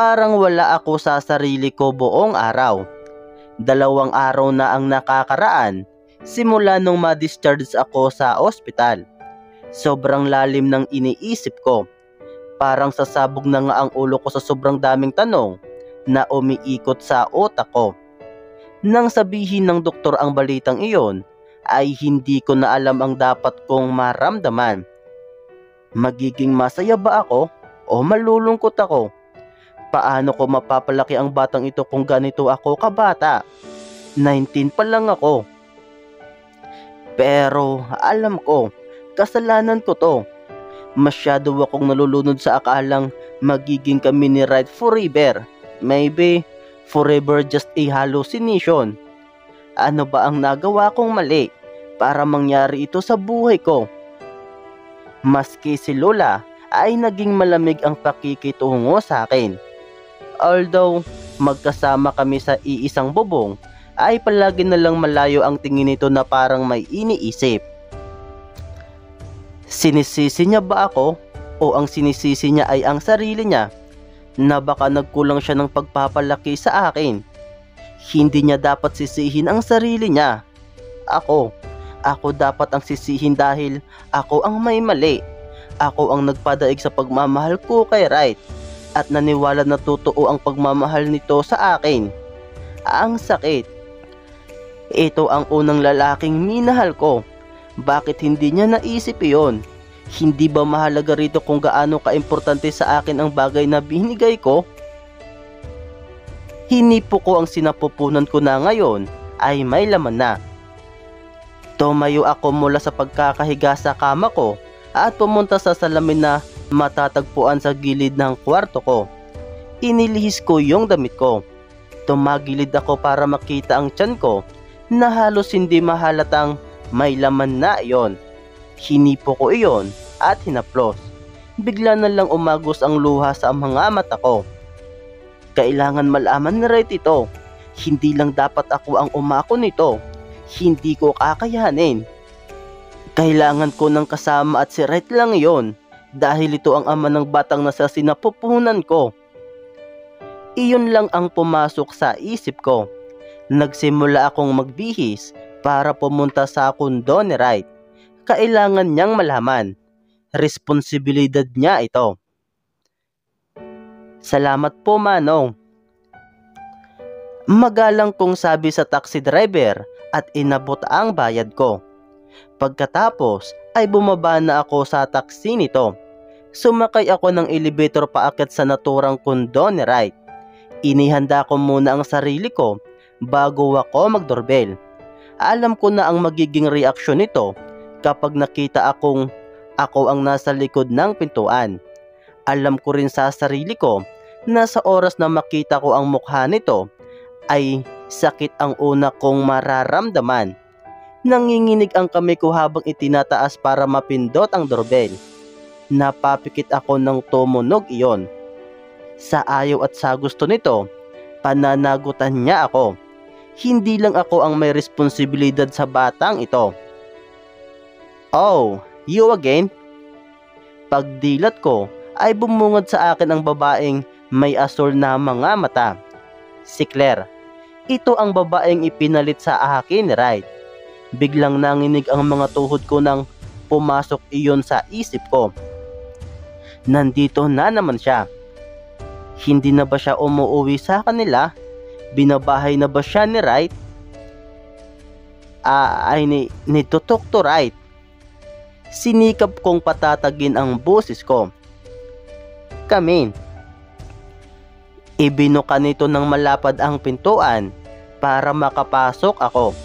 Parang wala ako sa sarili ko buong araw. 2 araw na ang nakakaraan simula nung ma-discharge ako sa ospital. Sobrang lalim ng iniisip ko. Parang sasabog na nga ang ulo ko sa sobrang daming tanong na umiikot sa utak ko. Nang sabihin ng doktor ang balitang iyon, ay hindi ko na alam ang dapat kong maramdaman. Magiging masaya ba ako o malulungkot ako? Paano ko mapapalaki ang batang ito kung ganito ako kabata? 19 pa lang ako. Pero alam ko, kasalanan ko to. Masyado akong nalulunod sa akalang magiging kami ni Wright forever. Maybe forever just a hallucination. Ano ba ang nagawa kong mali para mangyari ito sa buhay ko? Maski si Lola ay naging malamig ang pakikitungo sa akin. Although magkasama kami sa iisang bubong, ay palagi na lang malayo ang tingin nito na parang may iniisip. Sinisisi niya ba ako o ang sinisisi niya ay ang sarili niya na baka nagkulang siya ng pagpapalaki sa akin? Hindi niya dapat sisihin ang sarili niya. Ako dapat ang sisihin dahil ako ang may mali. Ako ang nagpadaig sa pagmamahal ko kay Wright at naniwala na totoo ang pagmamahal nito sa akin. Ang sakit. Ito ang unang lalaking minahal ko. Bakit hindi niya naisip iyon? Hindi ba mahalaga rito kung gaano kaimportante sa akin ang bagay na binigay ko? Hinipo ko ang sinapupunan ko na ngayon ay may laman na. Tumayo ako mula sa pagkakahiga sa kama ko at pumunta sa salamin na matatagpuan sa gilid ng kwarto ko. Inilihis ko yung damit ko. Tumagilid ako para makita ang tiyan ko na halos hindi mahalatang may laman na iyon. Hinipo ko iyon at hinaplos. Bigla na lang umagos ang luha sa mga mata ko. Kailangan malaman ni Wright ito. Hindi lang dapat ako ang umako nito. Hindi ko kakayanin. Kailangan ko ng kasama at si Wright lang iyon dahil ito ang ama ng batang nasa sinapupunan ko. Iyon lang ang pumasok sa isip ko. Nagsimula akong magbihis para pumunta sa kundo ni Wright. Kailangan niyang malaman. Responsibilidad niya ito. Salamat po, Manong. Magalang kong sabi sa taxi driver at inabot ang bayad ko. Pagkatapos ay bumaba na ako sa taxi nito. Sumakay ako ng elevator paakyat sa naturang kundo ni Wright. Inihanda ko muna ang sarili ko bago ako mag-doorbell. Alam ko na ang magiging reaksyon nito kapag nakita akong ako ang nasa likod ng pintuan. Alam ko rin sa sarili ko na sa oras na makita ko ang mukha nito ay sakit ang una kong mararamdaman. Nanginginig ang kamay ko habang itinataas para mapindot ang doorbell. Napapikit ako ng tumunog iyon. Sa ayaw at sa gusto nito, pananagutan niya ako. Hindi lang ako ang may responsibilidad sa batang ito. Oh, you again? Pagdilat ko ay bumungad sa akin ang babaeng may asul na mga mata. Si Claire. Ito ang babaeng ipinalit sa akin ni Wright. Biglang nanginig ang mga tuhod ko nang pumasok iyon sa isip ko. Nandito na naman siya. Hindi na ba siya umuwi sa kanila? Binabahay na ba siya ni Wright? Ni tutok to Wright. Sinikap kong patatagin ang boses ko. Come in. Ibinuka nito ng malapad ang pintuan para makapasok ako.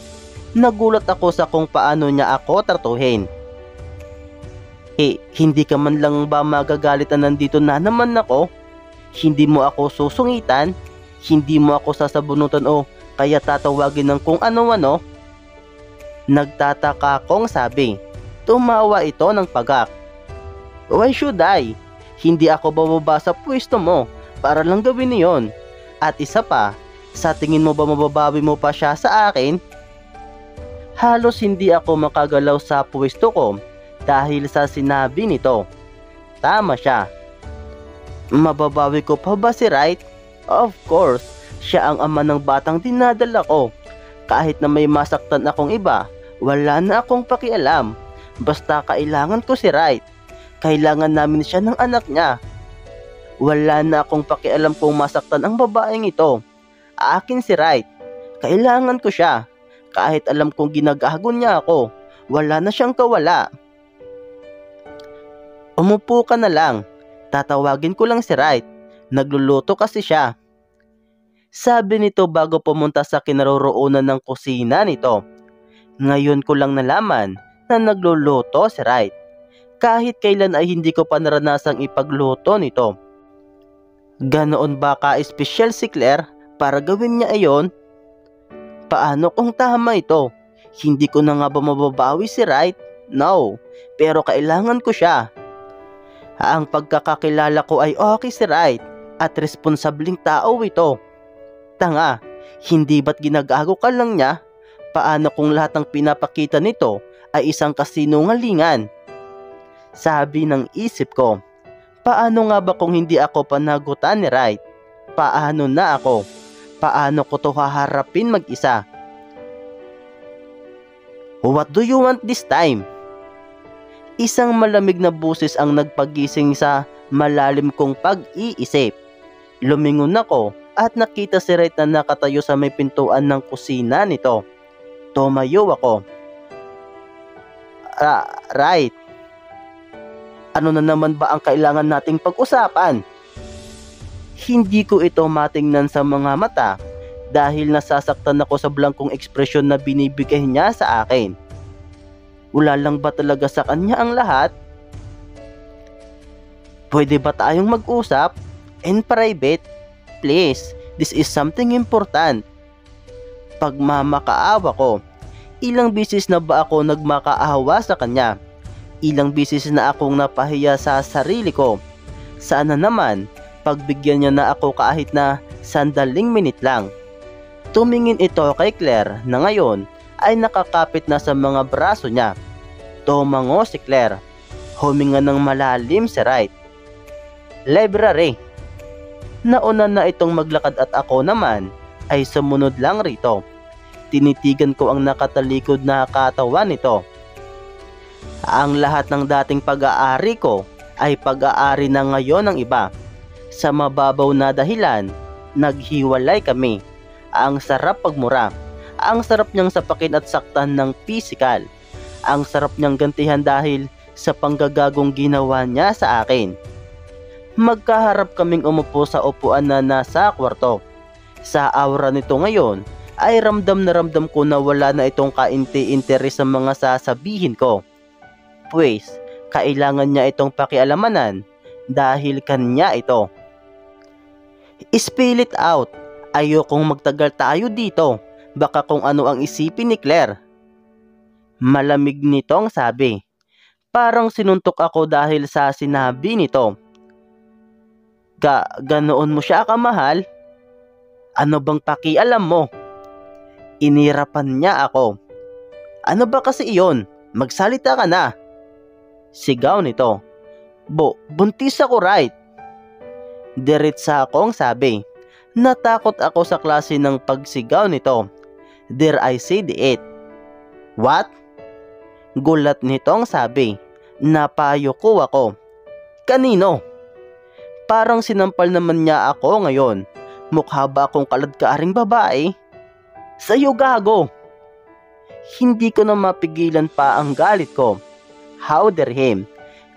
Nagulat ako sa kung paano niya ako tratuhin. Hindi ka man lang ba magagalit na nandito na naman ako? Hindi mo ako susungitan? Hindi mo ako sasabunutan o kaya tatawagin ng kung ano-ano? Nagtataka akong sabi. Tumawa ito ng pagak. Why should I? Hindi ako bababa sa pwesto mo para lang gawin niyon. At isa pa, sa tingin mo ba mababawi mo pa siya sa akin? Halos hindi ako makagalaw sa pwesto ko dahil sa sinabi nito. Tama siya. Mababawi ko pa ba si Wright? Of course, siya ang ama ng batang dinadala ko. Kahit na may masaktan akong iba, wala na akong pakialam. Basta kailangan ko si Wright. Kailangan namin siya ng anak niya. Wala na akong pakialam kung masaktan ang babaeng ito. Akin si Wright. Kailangan ko siya. Kahit alam kong ginagago niya ako, wala na siyang kawala. Umupo ka na lang. Tatawagin ko lang si Wright. Nagluluto kasi siya. Sabi nito bago pumunta sa kinaroroonan ng kusina nito. Ngayon ko lang nalaman na nagluluto si Wright. Kahit kailan ay hindi ko pa naranasang ipagluto nito. Ganoon ba ka-espesyal si Claire para gawin niya ayon? Paano kung tama ito? Hindi ko na nga ba mababawi si Wright? No, pero kailangan ko siya. Ang pagkakakilala ko ay okay si Wright at responsabling tao ito. Tanga, hindi ba't ginagago ka lang niya? Paano kung lahat ng pinapakita nito ay isang kasinungalingan? Sabi ng isip ko, paano nga ba kung hindi ako panagutan ni Wright? Paano na ako? Paano ko to haharapin mag-isa? What do you want this time? Isang malamig na busis ang nagpagising sa malalim kong pag-iisip. Lumingon ako at nakita si Wright na nakatayo sa may pintuan ng kusina nito. Tumayo ako. Wright, ano na naman ba ang kailangan nating pag-usapan? Hindi ko ito matingnan sa mga mata dahil nasasaktan ako sa blangkong ekspresyon na binibigay niya sa akin. Wala lang ba talaga sa kanya ang lahat? Pwede ba tayong mag-usap? In private? Please, this is something important. Pagmamakaawa ko. Ilang bisis na ba ako nagmakaawa sa kanya? Ilang bisis na akong napahiya sa sarili ko. Sana naman, pagbigyan niya na ako kahit na sandaling minute lang. Tumingin ito kay Claire na ngayon ay nakakapit na sa mga braso niya. Tumango si Claire. Huminga ng malalim si Wright. Library. Nauna na itong maglakad at ako naman ay sumunod lang rito. Tinitigan ko ang nakatalikod na katawan nito. Ang lahat ng dating pag-aari ko ay pag-aari na ngayon ng iba. Sa mababaw na dahilan, naghiwalay kami. Ang sarap pagmura. Ang sarap niyang sapakin at saktan ng pisikal. Ang sarap niyang gantihan dahil sa panggagagong ginawa niya sa akin. Magkaharap kaming umupo sa upuan na nasa kwarto. Sa aura nito ngayon ay ramdam na ramdam ko na wala na itong kainti-interes sa mga sasabihin ko. Pues, kailangan niya itong pakialamanan dahil kanya ito. Spill it out. Ayokong magtagal tayo dito. Baka kung ano ang isipin ni Claire. Malamig nitong sabi. Parang sinuntok ako dahil sa sinabi nito. Ganoon mo siya kamahal? Ano bang pakialam mo? Inirapan niya ako. Ano ba kasi iyon? Magsalita ka na. Sigaw nito. Buntis ako, Wright. Diretsa akong sabi. Natakot ako sa klase ng pagsigaw nito. Dare I said it. What? Gulat nitong sabi. Napayuko ako. Kanino? Parang sinampal naman niya ako ngayon. Mukha ba akong kaladkaaring babae? Sa'yo gago. Hindi ko na mapigilan pa ang galit ko. How dare him?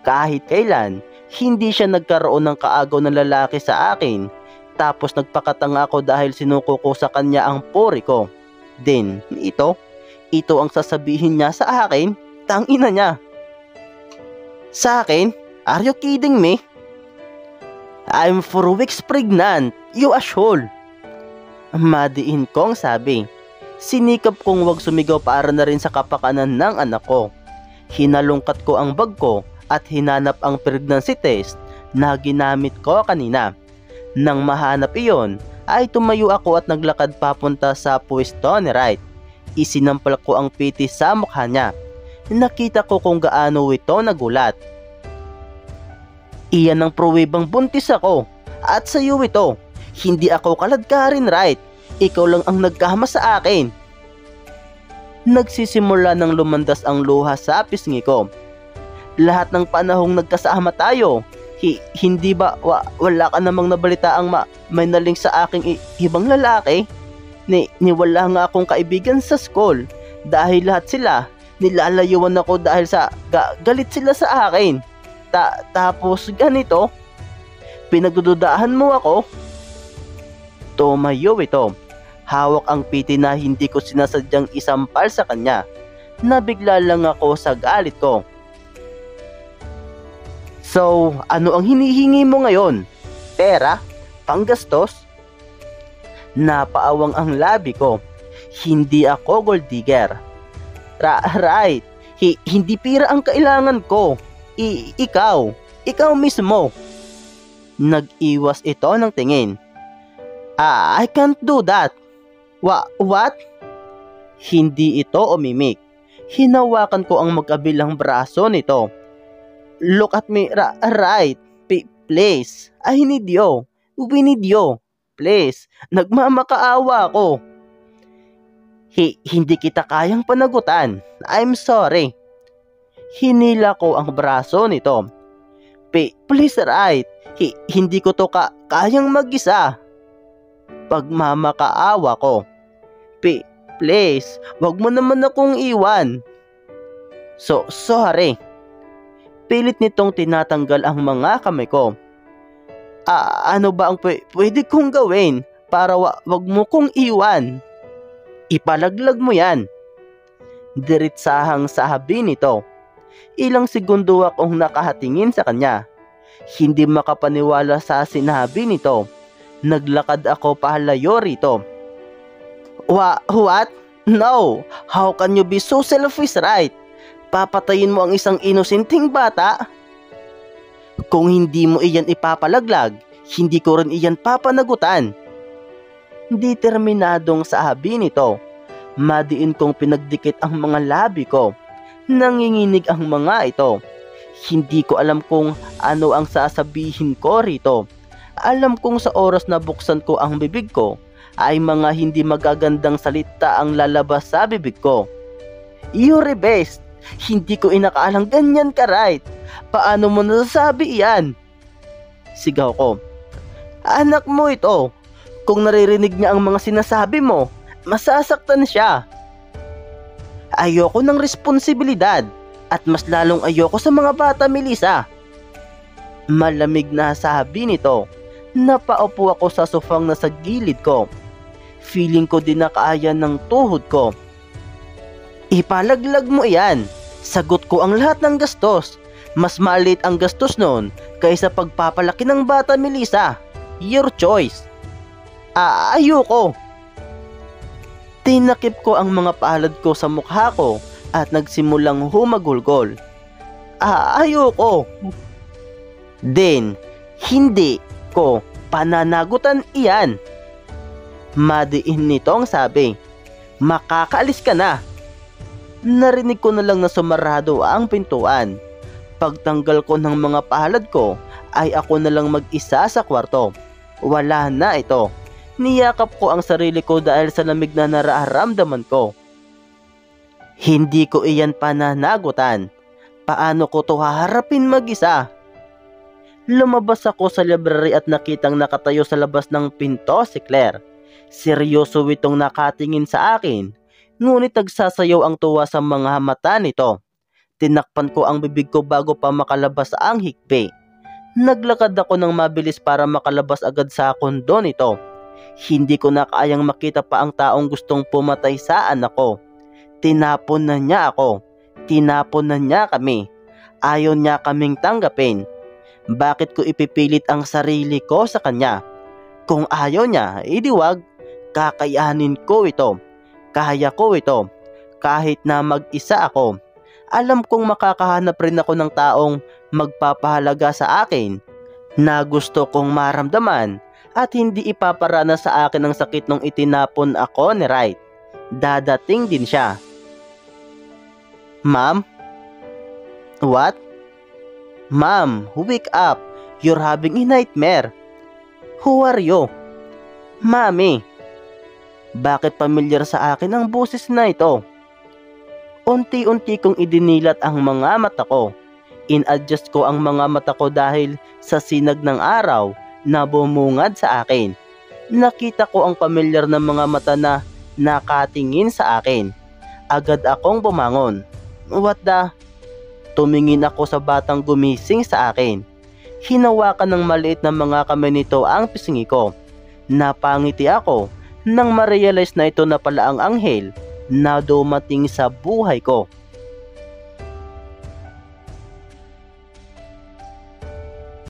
Kahit kailan, hindi siya nagkaroon ng kaagaw ng lalaki sa akin. Tapos nagpakatanga ako dahil sinuko ko sa kanya ang pori ko. Then, ito ang sasabihin niya sa akin. Tangina niya. Sa akin? Are you kidding me? I'm 4 weeks pregnant. You asshole. Madiin kong sabi. Sinikap kong wag sumigaw para na rin sa kapakanan ng anak ko. Hinalungkat ko ang bag ko at hinanap ang pregnancy test na ginamit ko kanina. Nang mahanap iyon, ay tumayo ako at naglakad papunta sa pwesto ni Wright. Isinampal ko ang piti sa mukha niya. Nakita ko kung gaano ito nagulat. Iyan ang pruwebang buntis ako. At sa iyo ito. Hindi ako kaladkarin, right? Ikaw lang ang nagkahama sa akin. Nagsisimula ng lumandas ang luha sa pisngi ko. Lahat ng panahong nagkasama tayo, hindi ba wala ka namang nabalitaang may naling sa aking ibang lalaki? Wala nga akong kaibigan sa school dahil lahat sila nilalayuan ako dahil sa galit sila sa akin. Tapos ganito, pinagdududahan mo ako? Tumayo ito. Hawak ang piti na hindi ko sinasadyang isampal sa kanya. Nabigla lang ako sa galit ko. So, ano ang hinihingi mo ngayon? Pera? Panggastos? Napaawang ang labi ko. Hindi ako gold digger. Right. Hindi pira ang kailangan ko. Ikaw mismo. Nag-iwas ito ng tingin. I can't do that. What? Hindi ito umimik. Hinawakan ko ang magkabilang braso nito. Look at me, right? Please. I need you. We need you. Please. Nagmamakaawa ako. Hindi kita kayang panagutan. I'm sorry. Hinila ko ang braso nito. Please, right? Hindi ko to kayang mag-isa. Pagmamakaawa ko. Please, wag mo naman akong iwan. Sorry. Pilit nitong tinatanggal ang mga kamay ko. Ano ba ang pwede kong gawin para wag mo kong iwan? Ipalaglag mo yan. Diritsahang sabi nito. Ilang segundo akong nakahatingin sa kanya. Hindi makapaniwala sa sinabi nito. Naglakad ako pahalayo rito. What? No! How can you be so selfish, right? Papatayin mo ang isang inosenteng bata? Kung hindi mo iyan ipapalaglag, hindi ko rin iyan papanagutan. Determinadong sabi nito. Madiin kong pinagdikit ang mga labi ko. Nanginginig ang mga ito. Hindi ko alam kung ano ang sasabihin ko rito. Alam kong sa oras na buksan ko ang bibig ko, ay mga hindi magagandang salita ang lalabas sa bibig ko. You're best. Hindi ko inakaalang ganyan ka, right? Paano mo nasasabi iyan? Sigaw ko. Anak mo ito. Kung naririnig niya ang mga sinasabi mo, masasaktan siya. Ayoko ng responsibilidad at mas lalong ayoko sa mga bata, Melissa. Malamig na sabi nito. Napaupo ako sa sofang nasa gilid ko. Feeling ko din na kaya ng tuhod ko. Ipalaglag mo iyan. Sagot ko ang lahat ng gastos. Mas maliit ang gastos noon kaysa pagpapalaki ng bata, Melissa. Your choice. Ayoko. Tinakip ko ang mga palad ko sa mukha ko at nagsimulang humagulgol. Ayoko. Then, hindi ko pananagutan iyan. Madiin nitong sabi, makakaalis ka na. Narinig ko na lang na sumarado ang pintuan. Pagtanggal ko ng mga palad ko, ay ako na lang mag-isa sa kwarto. Wala na ito. Niyakap ko ang sarili ko dahil sa lamig na nararamdaman ko. Hindi ko iyan pananagutan. Paano ko to haharapin mag-isa? Lumabas ako sa library at nakitang nakatayo sa labas ng pinto si Claire. Seryoso itong nakatingin sa akin, ngunit nagsasayaw ang tuwa sa mga mata nito. Tinakpan ko ang bibig ko bago pa makalabas ang hikbi. Naglakad ako ng mabilis para makalabas agad sa kondo nito. Hindi ko na kayang makita pa ang taong gustong pumatay sa anak ko. Tinapon na niya ako. Tinapon na niya kami. Ayaw niya kaming tanggapin. Bakit ko ipipilit ang sarili ko sa kanya? Kung ayaw niya, idiwag. Kakayanin ko ito. Kaya ko ito. Kahit na mag-isa ako. Alam kong makakahanap rin ako ng taong magpapahalaga sa akin na gusto kong maramdaman at hindi ipaparana sa akin ang sakit nung itinapon ako ni Wright. Dadating din siya. Ma'am? What? Ma'am, wake up. You're having a nightmare. Who are you? Mami. Bakit pamilyar sa akin ang boses na ito? Unti-unti kong idinilat ang mga mata ko. In-adjust ko ang mga mata ko dahil sa sinag ng araw na bumungad sa akin. Nakita ko ang pamilyar na mga mata na nakatingin sa akin. Agad akong bumangon. What the? Tumingin ako sa batang gumising sa akin. Hinawakan ng maliit na mga kamay nito ang pisngi ko. Napangiti ako nang ma-realize na ito na pala ang anghel na dumating sa buhay ko.